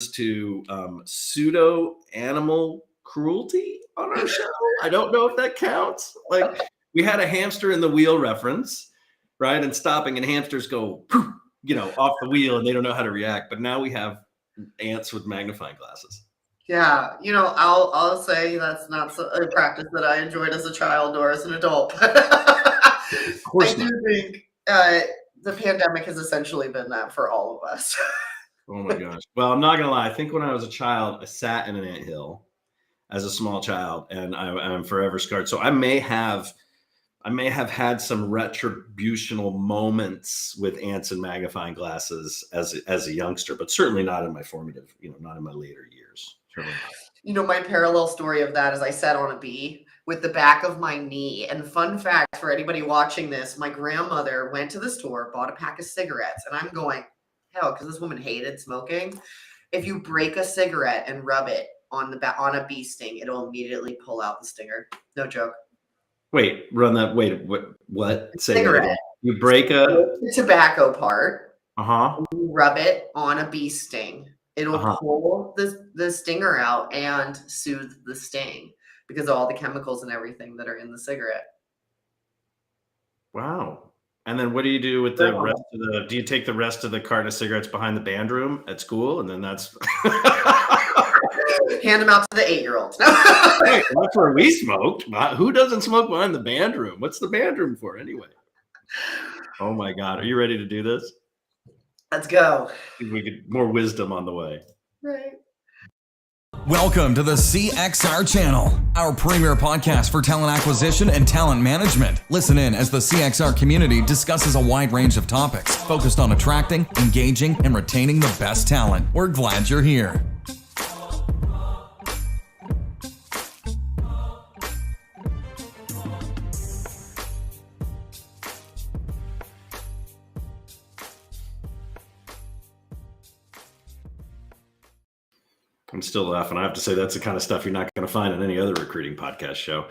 to pseudo animal cruelty on our show. I don't know if that counts. Like, we had a hamster in the wheel reference, right? And stopping, and hamsters go, off the wheel, and they don't know how to react. But now we have ants with magnifying glasses. Yeah, I'll say that's not a practice that I enjoyed as a child or as an adult. Of course I do think the pandemic has essentially been that for all of us. Oh my gosh. Well, I'm not gonna lie. I think when I was a child, I sat in an anthill as a small child, and I'm forever scarred. So I may have had some retributional moments with ants and magnifying glasses as a youngster, but certainly not in my formative, not in my later years. My parallel story of that is I sat on a bee with the back of my knee. And fun fact for anybody watching this, my grandmother went to the store, bought a pack of cigarettes, and I'm going, hell, because this woman hated smoking. If you break a cigarette and rub it on a bee sting, it'll immediately pull out the stinger. No joke. Wait, run that. Wait, what? Say cigarette. You break the tobacco part. You rub it on a bee sting. It'll pull the stinger out and soothe the sting because of all the chemicals and everything that are in the cigarette. Wow. And then what do you do with the rest of do you take the rest of the carton of cigarettes behind the band room at school? And then that's hand them out to the 8-year-olds. Hey, that's where we smoked. Who doesn't smoke behind the band room? What's the band room for anyway? Oh my God. Are you ready to do this? Let's go. We get more wisdom on the way. Right. Welcome to the CXR channel, our premier podcast for talent acquisition and talent management. Listen in as the CXR community discusses a wide range of topics focused on attracting, engaging, and retaining the best talent. We're glad you're here. I'm still laughing. I have to say that's the kind of stuff you're not going to find in any other recruiting podcast show.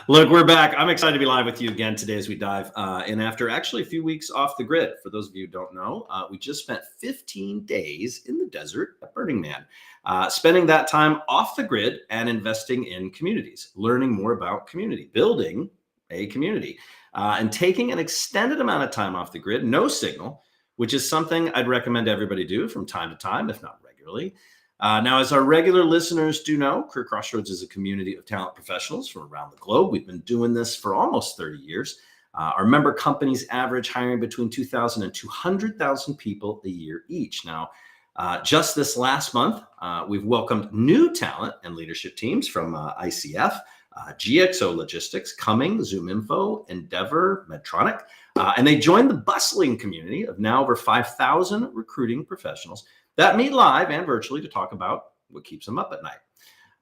Look, we're back. I'm excited to be live with you again today as we dive in after actually a few weeks off the grid. For those of you who don't know, we just spent 15 days in the desert at Burning Man, spending that time off the grid and investing in communities, learning more about community, building a community, and taking an extended amount of time off the grid, no signal, which is something I'd recommend everybody do from time to time, if not regularly. Now, as our regular listeners do know, Career Crossroads is a community of talent professionals from around the globe. We've been doing this for almost 30 years. Our member companies average hiring between 2,000 and 200,000 people a year each. Now, just this last month, we've welcomed new talent and leadership teams from ICF, GXO Logistics, Cumming, ZoomInfo, Endeavor, Medtronic, and they joined the bustling community of now over 5,000 recruiting professionals that meet live and virtually to talk about what keeps them up at night.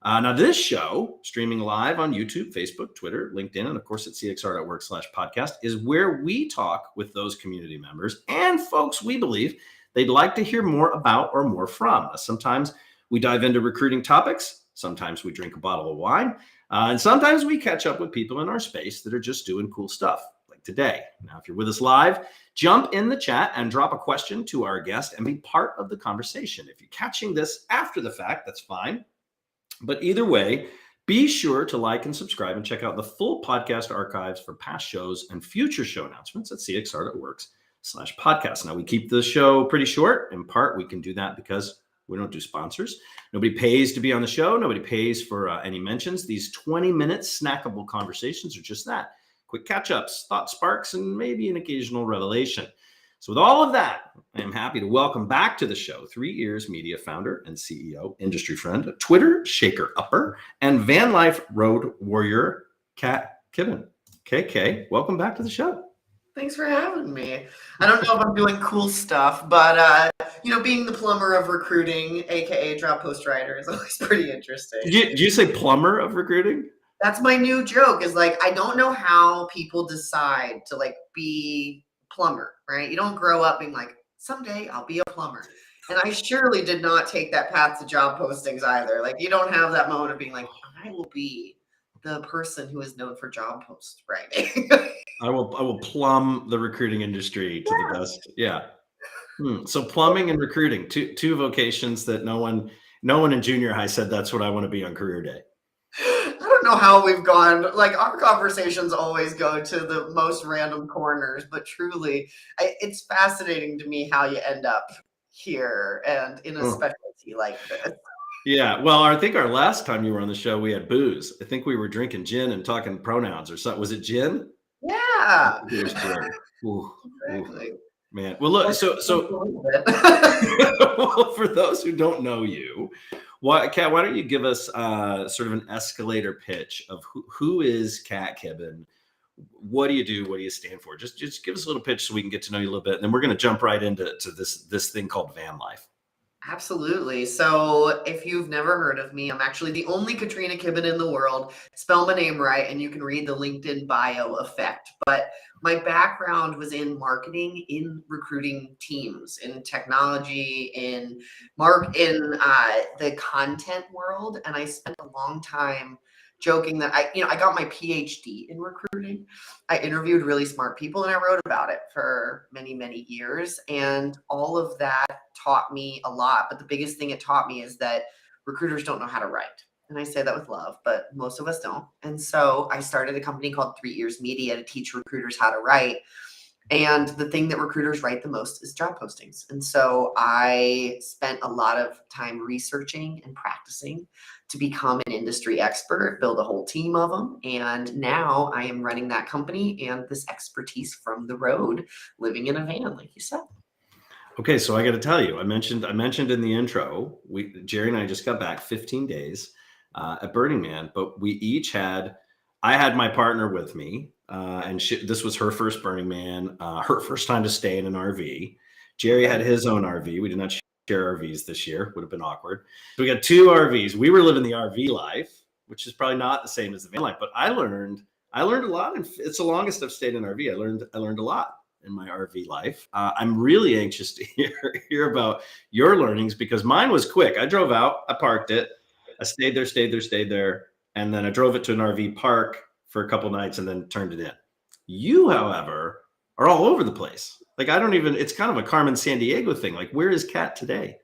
Now, this show, streaming live on YouTube, Facebook, Twitter, LinkedIn, and of course at cxr.work/podcast, is where we talk with those community members and folks we believe they'd like to hear more about or more from. Sometimes we dive into recruiting topics. Sometimes we drink a bottle of wine. And sometimes we catch up with people in our space that are just doing cool stuff, like today. Now, if you're with us live, jump in the chat and drop a question to our guest and be part of the conversation. If you're catching this after the fact, that's fine. But either way, be sure to like and subscribe and check out the full podcast archives for past shows and future show announcements at cxr.works/podcast. Now, we keep the show pretty short. In part, we can do that because we don't do sponsors. Nobody pays to be on the show. Nobody pays for any mentions. These 20-minute snackable conversations are just that. Quick catch-ups, thought sparks, and maybe an occasional revelation. So with all of that, I am happy to welcome back to the show 3 Ears Media founder and CEO, industry friend, Twitter shaker-upper, and van life road warrior, Kat Kibben. KK, welcome back to the show. Thanks for having me. I don't know if I'm doing cool stuff, but being the plumber of recruiting, aka job post writer, is always pretty interesting. Did you say plumber of recruiting? That's my new joke, is like, I don't know how people decide to be plumber, right? You don't grow up being like, someday I'll be a plumber. And I surely did not take that path to job postings either. You don't have that moment of being like, I will be the person who is known for job post writing. I will plumb the recruiting industry to the best. Yeah. So plumbing and recruiting, two vocations that no one in junior high said that's what I want to be on career day. I don't know how we've gone. Like, our conversations always go to the most random corners, but truly, it's fascinating to me how you end up here and in a specialty like this. Yeah. Well, I think our last time you were on the show, we had booze. I think we were drinking gin and talking pronouns or something. Was it gin? Yeah. It was gin. Ooh, Exactly. man. Well, look, so well, for those who don't know you, Kat, why don't you give us sort of an escalator pitch of who is Kat Kibben? What do you do? What do you stand for? Just give us a little pitch so we can get to know you a little bit, and then we're going to jump right into this thing called van life. Absolutely. So if you've never heard of me, I'm actually the only Katrina Kibben in the world. Spell my name right, and you can read the LinkedIn bio effect. But my background was in marketing, in recruiting teams, in technology, in the content world, and I spent a long time joking that I got my PhD in recruiting. I interviewed really smart people and I wrote about it for many, many years. And all of that taught me a lot. But the biggest thing it taught me is that recruiters don't know how to write. And I say that with love, but most of us don't. And so I started a company called 3 Years Media to teach recruiters how to write. And the thing that recruiters write the most is job postings. And so I spent a lot of time researching and practicing to become an industry expert, build a whole team of them. And now I am running that company and this expertise from the road, living in a van, like you said. Okay, so I got to tell you, I mentioned in the intro, Jerry and I just got back 15 days at Burning Man, but I had my partner with me, and this was her first Burning Man, her first time to stay in an RV. Jerry had his own RV. We did not share RVs this year; would have been awkward. So we got 2 RVs. We were living the RV life, which is probably not the same as the van life, but I learned a lot, and it's the longest I've stayed in an RV. I learned a lot in my RV life. I'm really anxious to hear about your learnings because mine was quick. I drove out, I parked it, I stayed there, and then I drove it to an RV park for a couple nights and then turned it in. You, however, are all over the place. Like it's kind of a Carmen Sandiego thing. Like, where is Kat today?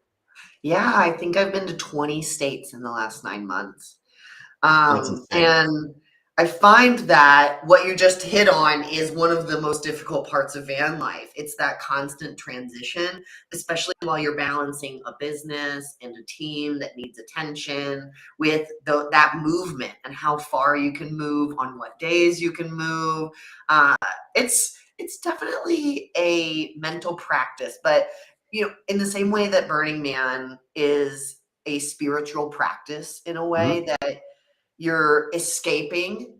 Yeah, I think I've been to 20 states in the last 9 months. And I find that what you just hit on is one of the most difficult parts of van life. It's that constant transition, especially while you're balancing a business and a team that needs attention with that movement and how far you can move, on what days you can move. It's definitely a mental practice, but in the same way that Burning Man is a spiritual practice in a way that you're escaping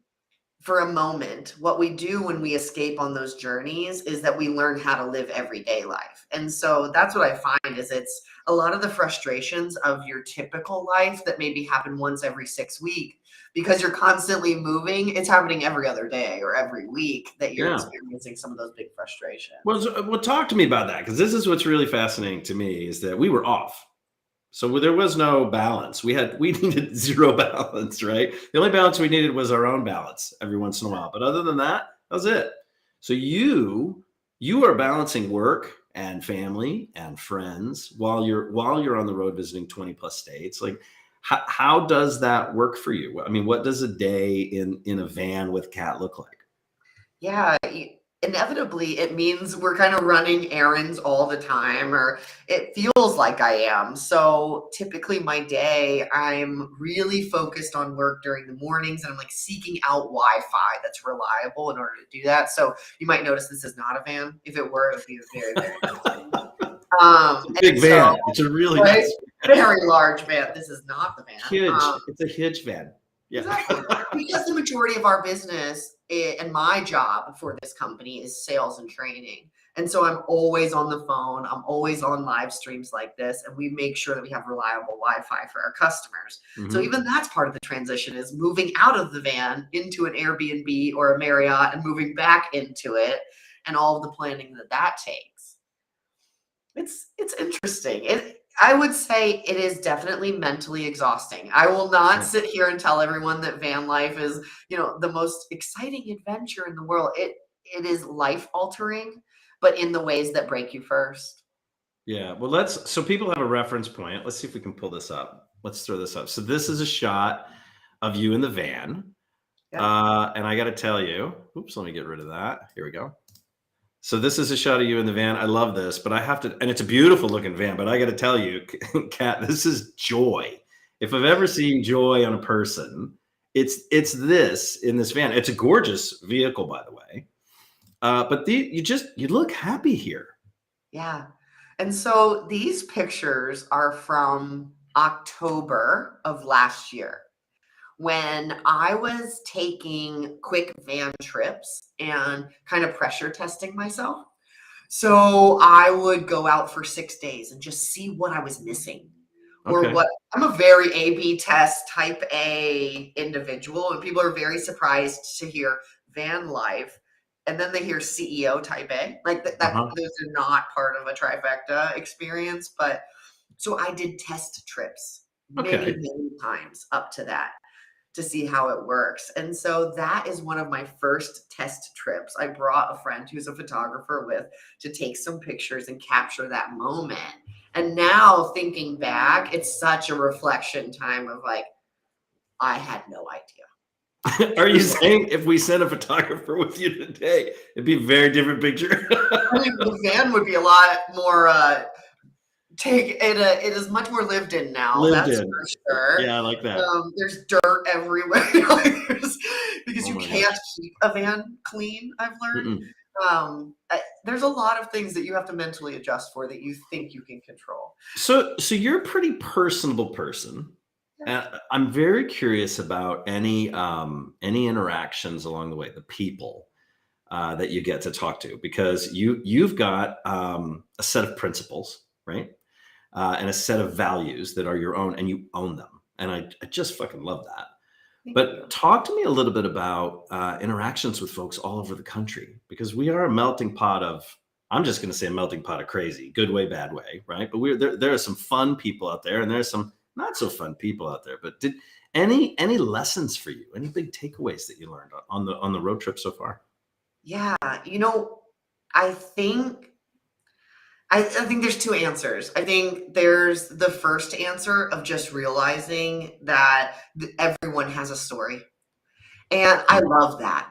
for a moment. What we do when we escape on those journeys is that we learn how to live everyday life. And so that's what I find is it's a lot of the frustrations of your typical life that maybe happen once every 6 weeks because you're constantly moving. It's happening every other day or every week that you're experiencing some of those big frustrations. Well, talk to me about that, because this is what's really fascinating to me is that we were off. So there was no balance. We needed zero balance, right? The only balance we needed was our own balance every once in a while. But other than that was it. So you are balancing work and family and friends while you're on the road visiting 20 plus states. Like, how does that work for you? I mean, what does a day in a van with Kat look like? Yeah, inevitably it means we're kind of running errands all the time, or it feels like I am. So typically my day, I'm really focused on work during the mornings, and I'm like seeking out Wi-Fi that's reliable in order to do that. So you might notice this is not a van. If it were, it would be a very, very nice van. Big van. It's a really nice, very large van. This is not the van. Huge. It's a huge van. Yeah. Exactly. Because the majority of our business and my job for this company is sales and training. And so I'm always on the phone. I'm always on live streams like this. And we make sure that we have reliable Wi-Fi for our customers. So even that's part of the transition, is moving out of the van into an Airbnb or a Marriott and moving back into it, and all of the planning that takes. It's interesting. I would say it is definitely mentally exhausting. I will not sit here and tell everyone that van life is, the most exciting adventure in the world. It is life altering, but in the ways that break you first. Yeah. Well, so people have a reference point. Let's see if we can pull this up. Let's throw this up. So this is a shot of you in the van. Yep. And I got to tell you, oops, let me get rid of that. Here we go. So this is a shot of you in the van. I love this, but I have to, and it's a beautiful looking van, but I got to tell you, Kat, this is joy. If I've ever seen joy on a person, it's this in this van. It's a gorgeous vehicle, by the way. But you look happy here. Yeah. And so these pictures are from October of last year when I was taking quick van trips and kind of pressure testing myself. So I would go out for 6 days and just see what I was missing. Or Okay. what I'm a very A/B test type A individual, and people are very surprised to hear van life, and then they hear CEO type A. Like that, Uh-huh. those are not part of a trifecta experience. But so I did test trips Okay. many times up to that to see how it works. And so that is one of my first test trips. I brought a friend who's a photographer with to take some pictures and capture that moment. And now thinking back, it's such a reflection time of like, I had no idea. Are you saying if we sent a photographer with you today, it'd be a very different picture? I mean, the van would be a lot more it is much more lived in now. Lived That's in. for sure. Yeah, I like that. There's dirt everywhere because Oh you my can't gosh. keep a van clean. I've learned. Mm-mm. There's a lot of things that you have to mentally adjust for that you think you can control. So you're a pretty personable person. Yeah. I'm very curious about any interactions along the way, the people that you get to talk to, because you've got a set of principles, right? And a set of values that are your own, and you own them. And I just fucking love that. Thank But you. talk to me a little bit about interactions with folks all over the country, because we are a melting pot of, I'm just going to say a melting pot of crazy, good way, bad way, right? But there are some fun people out there, and there's some not so fun people out there. But did any lessons for you? Any big takeaways that you learned on the road trip so far? Yeah, I think I think there's two answers. I think there's the first answer of just realizing that everyone has a story. And I love that.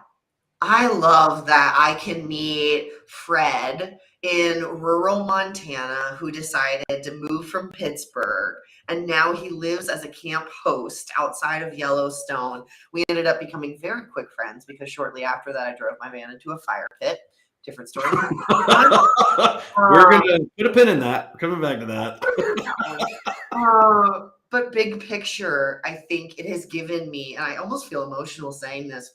I love that I can meet Fred in rural Montana who decided to move from Pittsburgh, and now he lives as a camp host outside of Yellowstone. We ended up becoming very quick friends because shortly after that, I drove my van into a fire pit. Different story. We're gonna put a pin in that. We're coming back to that. But big picture, I think it has given me, and I almost feel emotional saying this,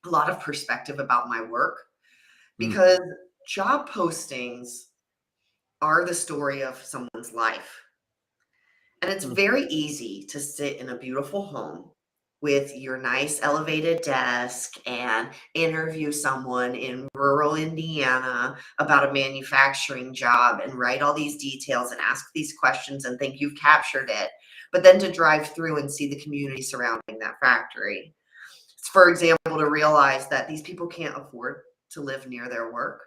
a lot of perspective about my work, because job postings are the story of someone's life. And it's very easy to sit in a beautiful home with your nice elevated desk and interview someone in rural Indiana about a manufacturing job and write all these details and ask these questions and think you've captured it. But then to drive through and see the community surrounding that factory. For example, to realize that these people can't afford to live near their work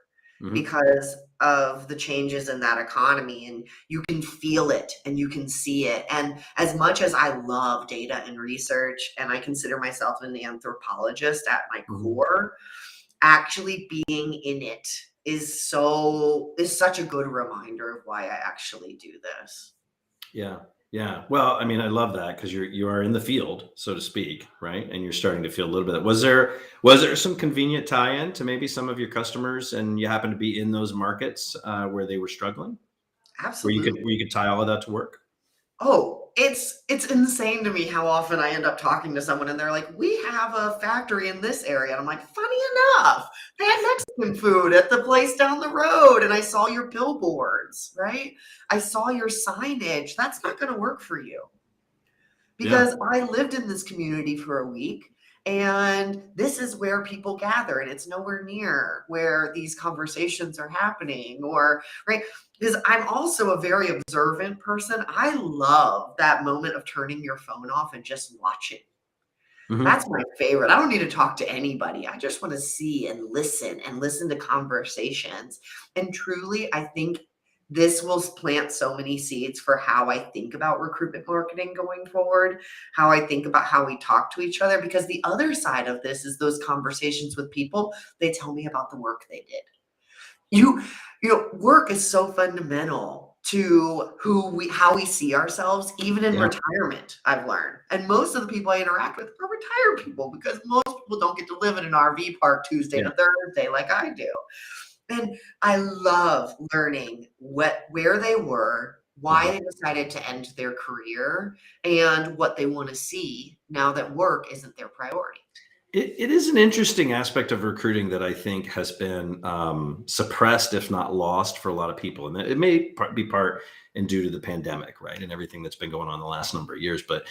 because of the changes in that economy, and you can feel it and you can see it. And as much as I love data and research, and I consider myself an anthropologist at my core, actually being in it is such a good reminder of why I actually do this. Yeah. Yeah. Well, I mean, I love that because you are in the field, so to speak, right? And you're starting to feel a little bit. Was there some convenient tie-in to maybe some of your customers, and you happen to be in those markets where they were struggling, Absolutely. where you could tie all of that to work? Oh, it's insane to me how often I end up talking to someone and they're like, "We have a factory in this area." And I'm like, "Funny enough, they had Mexican food at the place down the road, and I saw your billboards, right? I saw your signage. That's not going to work for you." Because I lived in this community for a week, and this is where people gather, and it's nowhere near where these conversations are happening, or right, because I'm also a very observant person. I love that moment of turning your phone off and just watching. That's my favorite. I don't need to talk to anybody. I just want to see and listen to conversations. And truly, I think this will plant so many seeds for how I think about recruitment marketing going forward, how I think about how we talk to each other, because the other side of this is those conversations with people. They tell me about the work they did. Work is so fundamental to how we see ourselves, even in retirement, I've learned. And most of the people I interact with are retired people, because most people don't get to live in an RV park Tuesday to Thursday like I do. And I love learning where they were, why they decided to end their career, and what they want to see now that work isn't their priority. It is an interesting aspect of recruiting that I think has been suppressed, if not lost, for a lot of people. And it may be part and due to the pandemic, right? And everything that's been going on the last number of years. But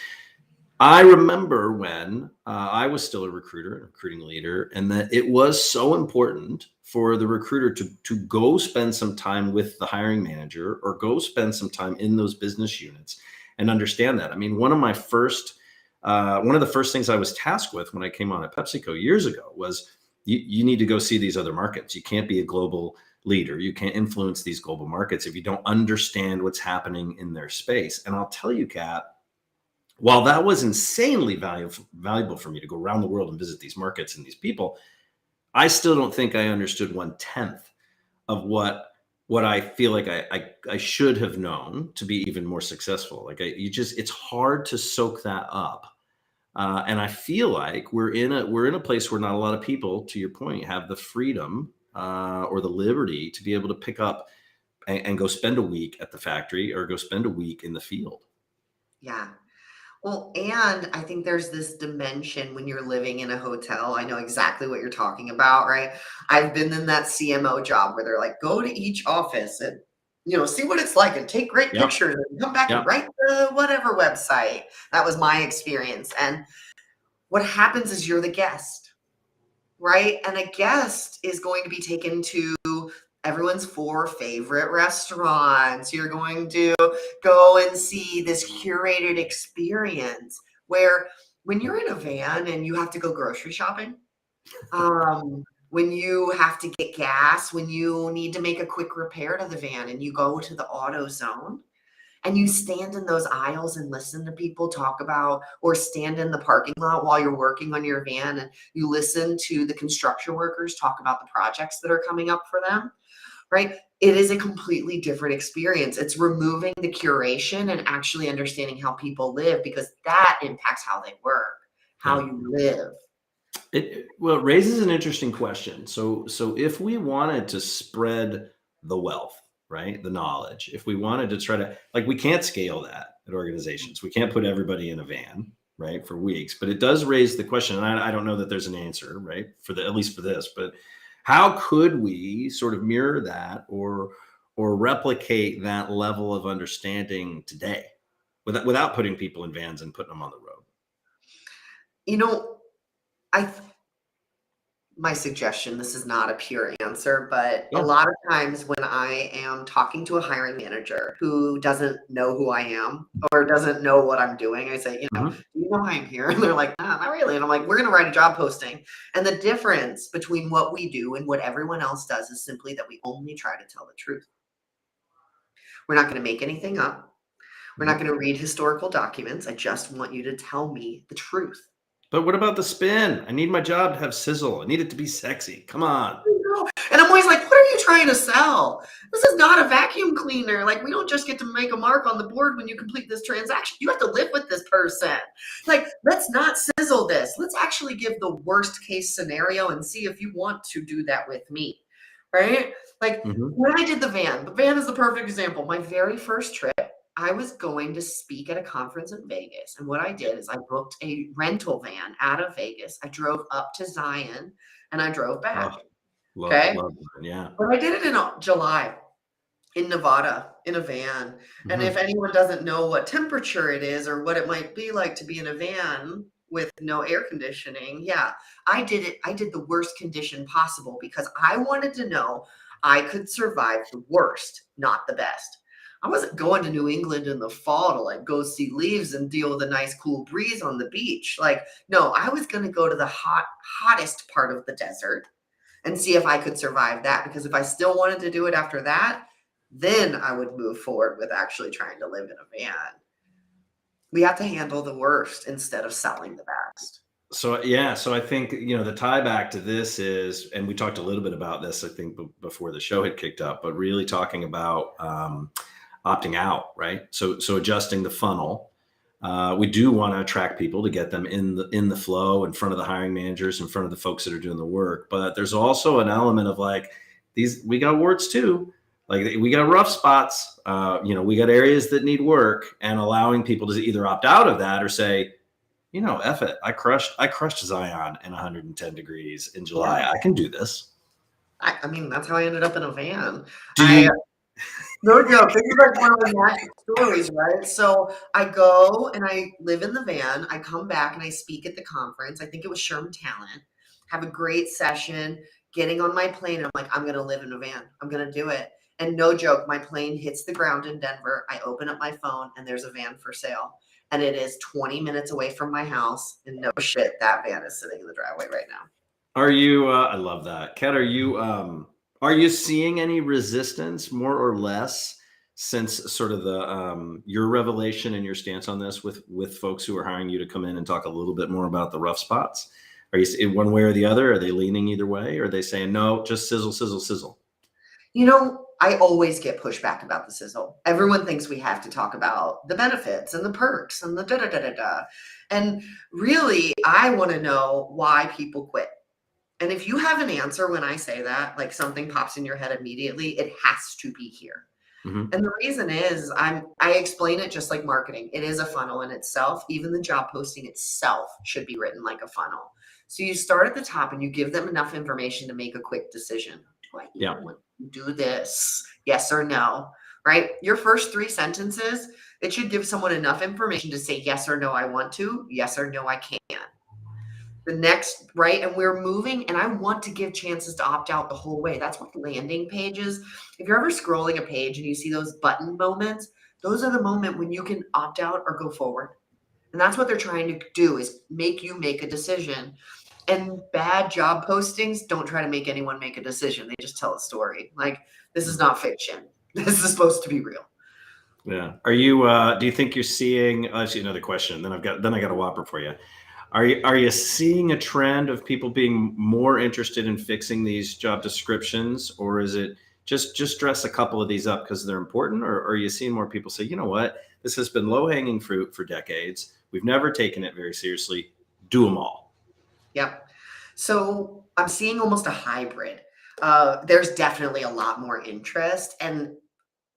I remember when I was still a recruiter and recruiting leader, and that it was so important for the recruiter to go spend some time with the hiring manager, or go spend some time in those business units and understand that. I mean, one of the first things I was tasked with when I came on at PepsiCo years ago was you need to go see these other markets. You can't be a global leader. You can't influence these global markets if you don't understand what's happening in their space. And I'll tell you, Kat, while that was insanely valuable for me to go around the world and visit these markets and these people, I still don't think I understood 1/10 of what I feel like I should have known to be even more successful. Like it's hard to soak that up. And I feel like we're in a place where not a lot of people, to your point, have the freedom or the liberty to be able to pick up and go spend a week at the factory, or go spend a week in the field. Yeah. Well, and I think there's this dimension when you're living in a hotel. I know exactly what you're talking about, right? I've been in that CMO job where they're like, go to each office and, see what it's like and take great pictures and come back and write the whatever website. That was my experience. And what happens is you're the guest, right? And a guest is going to be taken to everyone's 4 favorite restaurants. You're going to go and see this curated experience where, when you're in a van and you have to go grocery shopping, when you have to get gas, when you need to make a quick repair to the van and you go to the auto zone and you stand in those aisles and listen to people talk about, or stand in the parking lot while you're working on your van and you listen to the construction workers talk about the projects that are coming up for them. Right? It is a completely different experience. It's removing the curation and actually understanding how people live, because that impacts how they work, how you live. It raises an interesting question. So if we wanted to spread the wealth, right, the knowledge, if we wanted to try to, like, we can't scale that at organizations. We can't put everybody in a van, right, for weeks. But it does raise the question, and I don't know that there's an answer, right, at least for this, but how could we sort of mirror that or replicate that level of understanding today without putting people in vans and putting them on the road? My suggestion, this is not a pure answer, but a lot of times when I am talking to a hiring manager who doesn't know who I am or doesn't know what I'm doing, I say, do you know why I'm here? And they're like, nah, not really. And I'm like, we're going to write a job posting. And the difference between what we do and what everyone else does is simply that we only try to tell the truth. We're not going to make anything up. We're not going to read historical documents. I just want you to tell me the truth. But what about the spin? I need my job to have sizzle. I need it to be sexy. Come on. And I'm always like, what are you trying to sell? This is not a vacuum cleaner. Like, we don't just get to make a mark on the board when you complete this transaction. You have to live with this person. Like, let's not sizzle this. Let's actually give the worst case scenario and see if you want to do that with me. Right? Like, when I did the van is the perfect example. My very first trip, I was going to speak at a conference in Vegas. And what I did is I booked a rental van out of Vegas. I drove up to Zion and I drove back. Love that, yeah. But I did it in July in Nevada in a van. And if anyone doesn't know what temperature it is or what it might be like to be in a van with no air conditioning, I did it. I did the worst condition possible because I wanted to know I could survive the worst, not the best. I wasn't going to New England in the fall to like go see leaves and deal with a nice cool breeze on the beach. Like, no, I was going to go to the hottest part of the desert and see if I could survive that. Because if I still wanted to do it after that, then I would move forward with actually trying to live in a van. We have to handle the worst instead of selling the best. So yeah, so I think the tie back to this is, and we talked a little bit about this, I think before the show had kicked up, but really talking about opting out, right? So adjusting the funnel. We do want to attract people to get them in the flow, in front of the hiring managers, in front of the folks that are doing the work. But there's also an element of like we got warts too. Like we got rough spots. We got areas that need work, and allowing people to either opt out of that or say, F it. I crushed Zion in 110 degrees in July. I can do this. I mean, that's how I ended up in a van. No joke. This is like one of the magic stories, right? So I go and I live in the van. I come back and I speak at the conference. I think it was Sherm Talent. Have a great session. Getting on my plane, and I'm like, I'm going to live in a van. I'm going to do it. And no joke, my plane hits the ground in Denver. I open up my phone and there's a van for sale. And it is 20 minutes away from my house. And no shit, that van is sitting in the driveway right now. Are you, I love that. Kat, are you seeing any resistance, more or less, since sort of your revelation and your stance on this with folks who are hiring you to come in and talk a little bit more about the rough spots? Are you in one way or the other? Are they leaning either way? Or are they saying, no, just sizzle, sizzle, sizzle? I always get pushback about the sizzle. Everyone thinks we have to talk about the benefits and the perks and the da-da-da-da-da. And really, I want to know why people quit. And if you have an answer when I say that, like something pops in your head immediately, it has to be here. Mm-hmm. And the reason is I explain it just like marketing. It is a funnel in itself. Even the job posting itself should be written like a funnel. So you start at the top and you give them enough information to make a quick decision. Do this, yes or no, right? Your first 3 sentences, it should give someone enough information to say yes or no, I want to, yes or no, I can. The next, right? And we're moving, and I want to give chances to opt out the whole way. That's what landing pages, if you're ever scrolling a page and you see those button moments, those are the moment when you can opt out or go forward. And that's what they're trying to do, is make you make a decision. And bad job postings don't try to make anyone make a decision. They just tell a story. Like, this is not fiction. This is supposed to be real. Yeah. Are you, do you think you're seeing, actually another question, then I got a whopper for you. Are you seeing a trend of people being more interested in fixing these job descriptions, or is it just dress a couple of these up because they're important? Or are you seeing more people say, you know what, this has been low hanging fruit for decades. We've never taken it very seriously. Do them all. Yep. So I'm seeing almost a hybrid. There's definitely a lot more interest, and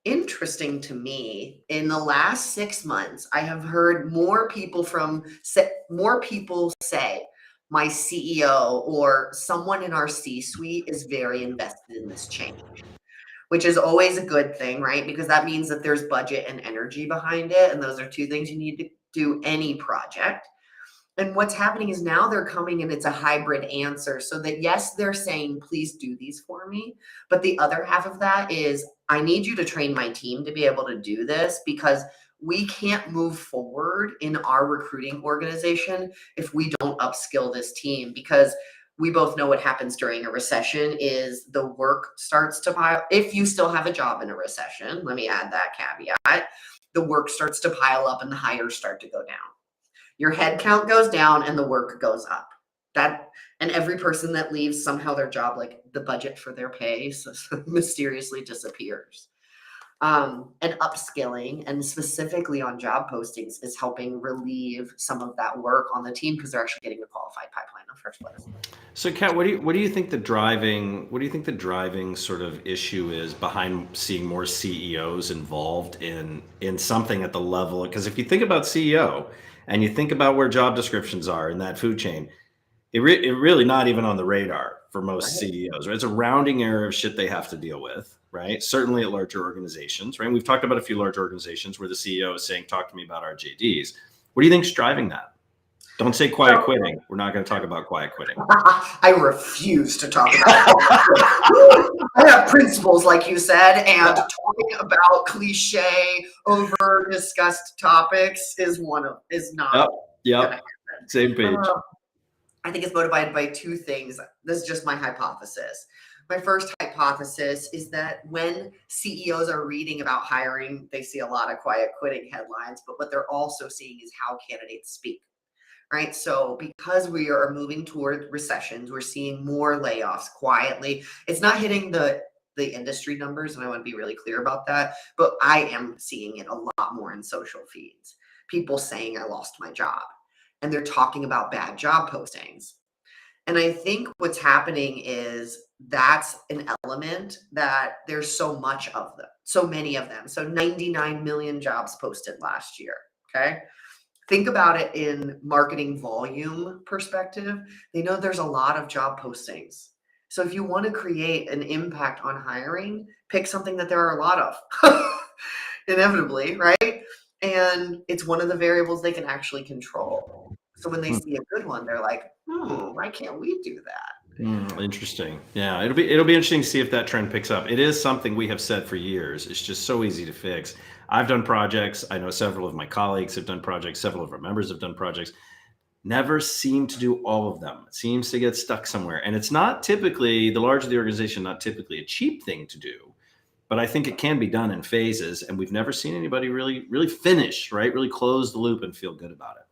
interesting to me, in the last 6 months, I have heard more people say my CEO or someone in our C-suite is very invested in this change, which is always a good thing, right? Because that means that there's budget and energy behind it. And those are 2 things you need to do any project. And what's happening is now they're coming and it's a hybrid answer, so that yes, they're saying, please do these for me. But the other half of that is, I need you to train my team to be able to do this, because we can't move forward in our recruiting organization if we don't upskill this team. Because we both know what happens during a recession is the work starts to pile. If you still have a job in a recession, let me add that caveat, the work starts to pile up and the hires start to go down. Your head count goes down and the work goes up. And every person that leaves, somehow their job, like the budget for their pay, mysteriously disappears. And upskilling, and specifically on job postings, is helping relieve some of that work on the team, because they're actually getting a qualified pipeline in the first place. So, Kat, what do you think the driving sort of issue is behind seeing more CEOs involved in something at the level? Because if you think about CEO and you think about where job descriptions are in that food chain, it really not even on the radar for most CEOs, right? It's a rounding error of shit they have to deal with, right? Certainly at larger organizations, right? We've talked about a few large organizations where the CEO is saying, talk to me about our JDs. What do you think's driving that? Don't say quiet quitting. We're not going to talk about quiet quitting. I refuse to talk about it. I have principles, like you said, and talking about cliche, over discussed topics is not. Yep. Same page. I think it's motivated by 2 things. This is just my hypothesis. My first hypothesis is that when CEOs are reading about hiring, they see a lot of quiet quitting headlines, but what they're also seeing is how candidates speak, right? So because we are moving toward recessions, we're seeing more layoffs quietly. It's not hitting the industry numbers, and I want to be really clear about that, but I am seeing it a lot more in social feeds. People saying I lost my job, and they're talking about bad job postings. And I think what's happening is that's an element that there's so much of them, so many of them. So 99 million jobs posted last year. Okay. Think about it in marketing volume perspective. They know there's a lot of job postings. So if you want to create an impact on hiring, pick something that there are a lot of, inevitably, right? And it's one of the variables they can actually control. So when they see a good one, they're like, why can't we do that? Interesting. Yeah, it'll be interesting to see if that trend picks up. It is something we have said for years. It's just so easy to fix. I've done projects. I know several of my colleagues have done projects. Several of our members have done projects. Never seem to do all of them. It seems to get stuck somewhere. And it's not typically, the larger the organization, not typically a cheap thing to do. But I think it can be done in phases. And we've never seen anybody really finish, right? Really close the loop and feel good about it.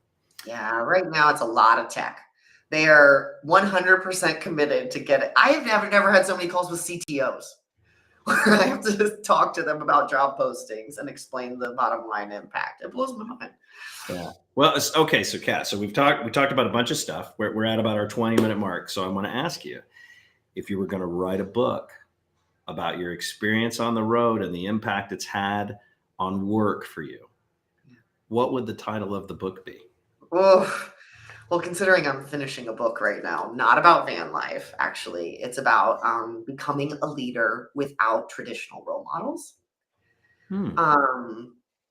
Yeah, right now it's a lot of tech. They are 100% committed to get it. I have never had so many calls with CTOs where I have to talk to them about job postings and explain the bottom line impact. It blows my mind. Yeah. Well, okay. So Kat, we talked about a bunch of stuff. We're at about our 20-minute mark. So I want to ask you, if you were going to write a book about your experience on the road and the impact it's had on work for you, what would the title of the book be? Oh, well, considering I'm finishing a book right now, not about van life, actually, it's about becoming a leader without traditional role models.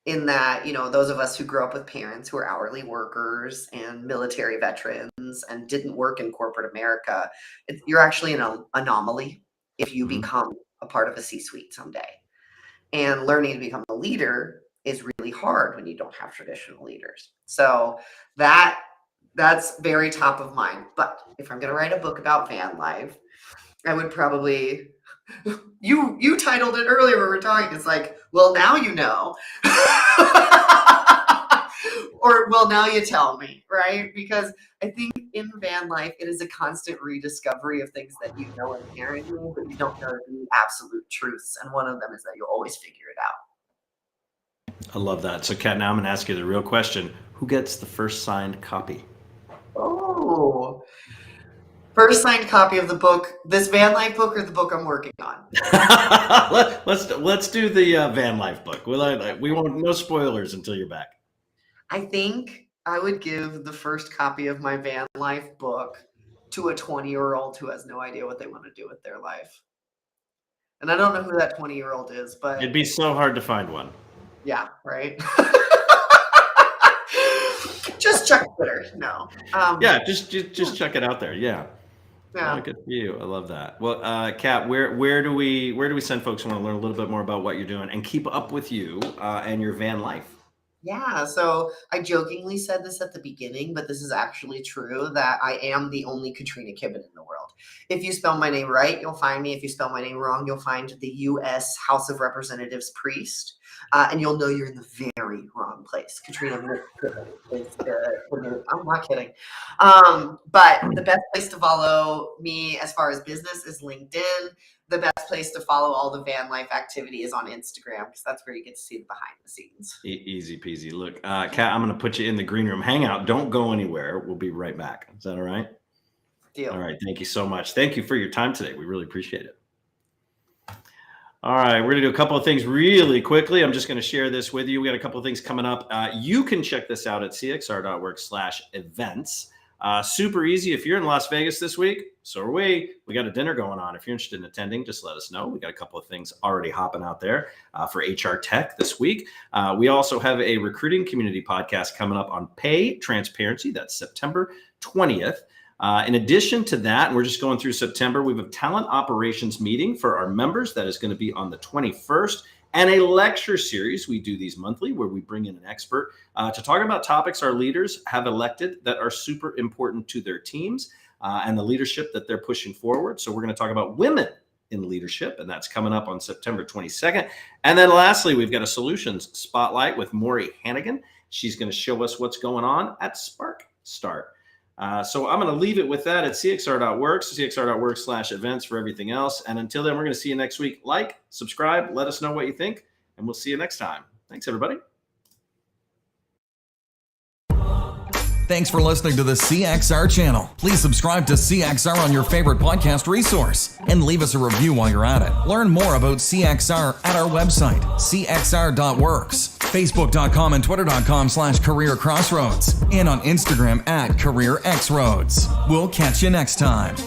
In that, those of us who grew up with parents who are hourly workers and military veterans and didn't work in corporate America, you're actually an anomaly if you become a part of a C-suite someday. And learning to become a leader is really hard when you don't have traditional leaders. So that's very top of mind. But if I'm going to write a book about van life, I would probably, you titled it earlier when we were talking. It's like, well, now you know. Or, well, now you tell me, right? Because I think in van life, it is a constant rediscovery of things that you know inherently, but you don't know the absolute truths. And one of them is that you'll always figure it out. I love that. So Kat, now I'm going to ask you the real question. Who gets the first signed copy? Oh, first signed copy of the book, this van life book or the book I'm working on? Let's do the van life book. We won't, no spoilers until you're back. I think I would give the first copy of my van life book to a 20-year-old who has no idea what they want to do with their life. And I don't know who that 20-year-old is, but it'd be so hard to find one. Yeah, right. Just check Twitter. No. Yeah, just check it out there. Yeah. Yeah. Oh, good for you. I love that. Well, Kat, where do we send folks who want to learn a little bit more about what you're doing and keep up with you and your van life? Yeah, so I jokingly said this at the beginning, but this is actually true that I am the only Katrina Kibben in the world. If you spell my name right, you'll find me. If you spell my name wrong, you'll find the U.S. House of Representatives priest, and you'll know you're in the very wrong place. Katrina Kibben is I'm not kidding. But the best place to follow me as far as business is LinkedIn. The best place to follow all the van life activity is on Instagram because that's where you get to see the behind the scenes. Easy peasy. Look, Kat, I'm going to put you in the green room hangout. Don't go anywhere. We'll be right back. Is that all right? Deal. All right. Thank you so much. Thank you for your time today. We really appreciate it. All right. We're going to do a couple of things really quickly. I'm just going to share this with you. We got a couple of things coming up. You can check this out at cxr.work/events. Super easy. If you're in Las Vegas this week, so are we. We got a dinner going on. If you're interested in attending, just let us know. We got a couple of things already hopping out there for HR Tech this week. We also have a recruiting community podcast coming up on pay transparency. That's September 20th. In addition to that, and we're just going through September, we have a talent operations meeting for our members. That is going to be on the 21st. And a lecture series. We do these monthly where we bring in an expert to talk about topics our leaders have elected that are super important to their teams and the leadership that they're pushing forward. So we're going to talk about women in Leadership, and that's coming up on September 22nd. And then lastly, we've got a solutions spotlight with Maury Hannigan. She's going to show us what's going on at Spark Start. So I'm going to leave it with that at cxr.works, cxr.works/events for everything else. And until then, we're going to see you next week. Like, subscribe, let us know what you think, and we'll see you next time. Thanks, everybody. Thanks for listening to the CXR channel. Please subscribe to CXR on your favorite podcast resource and leave us a review while you're at it. Learn more about CXR at our website, cxr.works, facebook.com and twitter.com/careercrossroads, and on Instagram at careerxroads. We'll catch you next time.